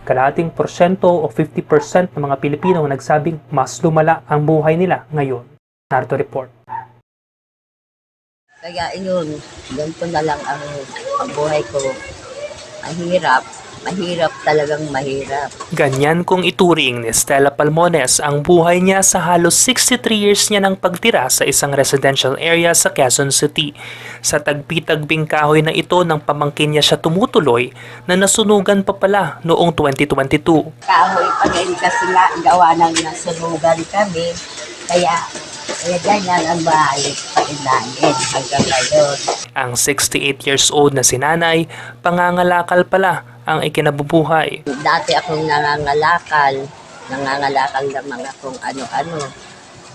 Kalahating porsyento o 50% ng mga Pilipino ang nagsabing mas lumala ang buhay nila ngayon. Narito report. Kaya yun, ganito na lang ang buhay ko. Mahirap talagang mahirap. Ganyan kung ituring ni Stella Palmones ang buhay niya sa halos 63 years niya ng pagtira sa isang residential area sa Quezon City. Sa tagpi-tagbing kahoy na ito ng pamangkin niya siya tumutuloy na nasunugan pa pala noong 2022. Kahoy pa rin kasi nga gawa ng nasunugan kami. Kaya ganyan ang bahay pa rin namin hanggang ngayon. Ang 68 years old na si nanay, pangangalakal pala ang ikinabubuhay. Dati akong nangangalakal ng mga kung ano-ano.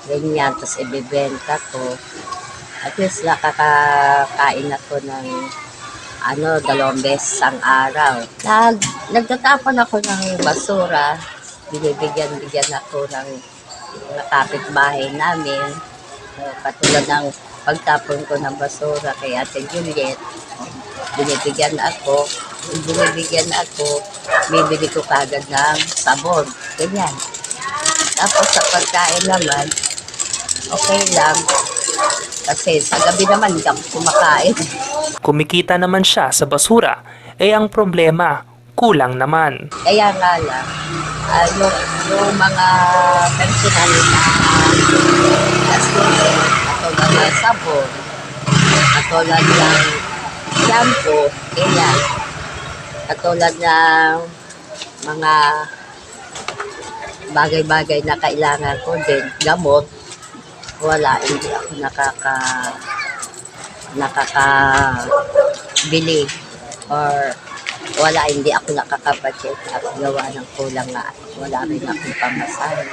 Ganyan, tapos ibibenta ko. At least nakakakain ako ng 2 beses ang araw. Nagtatapon ako ng basura. Binibigyan ako ng mga kapitbahay namin. Katulad ng pagtapon ko ng basura kay Ate Juliet. Binibigyan ako, bibili ko kagad ng sabon. Ganyan. Tapos sa pagkain naman, okay lang. Kasi sa gabi naman, hindi ako kumakain. Kumikita naman siya sa basura, ang problema, kulang naman. Kaya nga lang, yung mga personal na gastusin, katulad ng sabon, katulad ng shampoo, ganyan. Katulad ng mga bagay-bagay na kailangan ko din, gamot, wala, hindi ako nakakabili or wala, hindi ako nakakapag-check up gawa ng kulang nga. Wala rin akong pamasahe.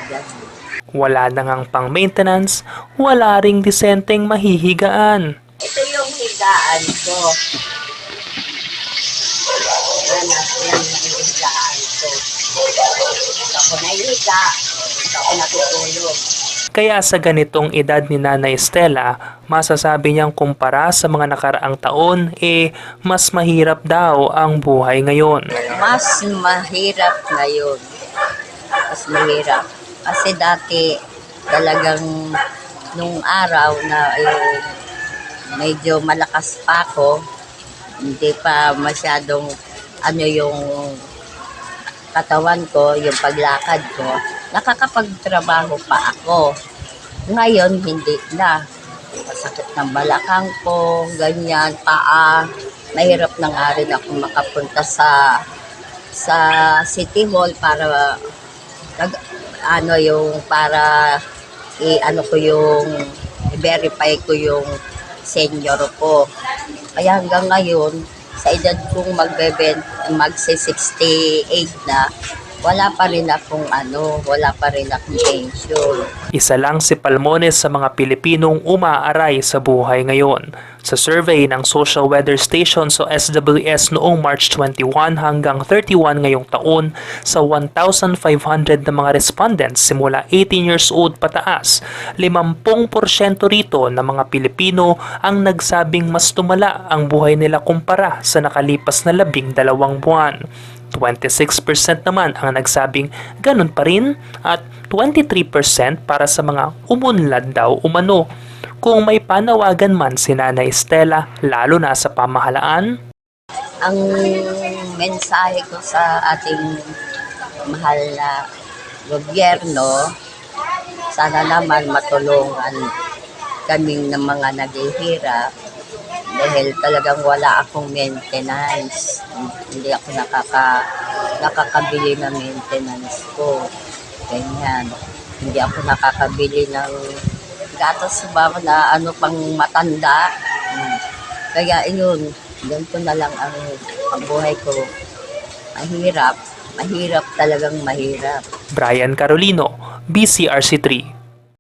Wala na ngang pang-maintenance, wala ring disenteng mahihigaan. Ito yung higaan ko. Yan yung higaan ko. Ito ako nahihiga. Ito ako natutulog. Kaya sa ganitong edad ni Nanay Stella, masasabi niyang kumpara sa mga nakaraang taon, mas mahirap daw ang buhay ngayon. Mas mahirap ngayon. Mas mahirap. Kasi dati talagang nung araw na medyo malakas pa ako, hindi pa masyadong yung katawan ko, yung paglakad ko, nakakapagtrabaho pa ako. Ngayon, hindi na. Masakit ng balakang ko, ganyan, paa. Mahirap na nga rin ako makapunta sa City Hall para i-verify ko yung senior ko. Kaya hanggang ngayon, sa edad kong magse-68 na, wala pa rin akong pension. Isa lang si Palmones sa mga Pilipinong umaaray sa buhay ngayon. Sa survey ng Social Weather Station o SWS noong March 21 hanggang 31 ngayong taon, sa 1,500 na mga respondents simula 18 years old pataas, 50% rito ng mga Pilipino ang nagsabing mas tumala ang buhay nila kumpara sa nakalipas na 12 buwan. 26% naman ang nagsabing ganun pa rin at 23% para sa mga umunlad daw umano. Kung may panawagan man si Nanay Stella, lalo na sa pamahalaan, ang mensahe ko sa ating mahal na gobyerno, sana naman matulungan kaming ng mga naghihirap dahil talagang wala akong maintenance. Hindi ako nakakabili ng maintenance ko. Ganyan. Hindi ako nakakabili ng gatas ba na pang matanda. Kaya yun, ganito na lang ang buhay ko. Mahirap talagang mahirap. Brian Carolino, BCRC3.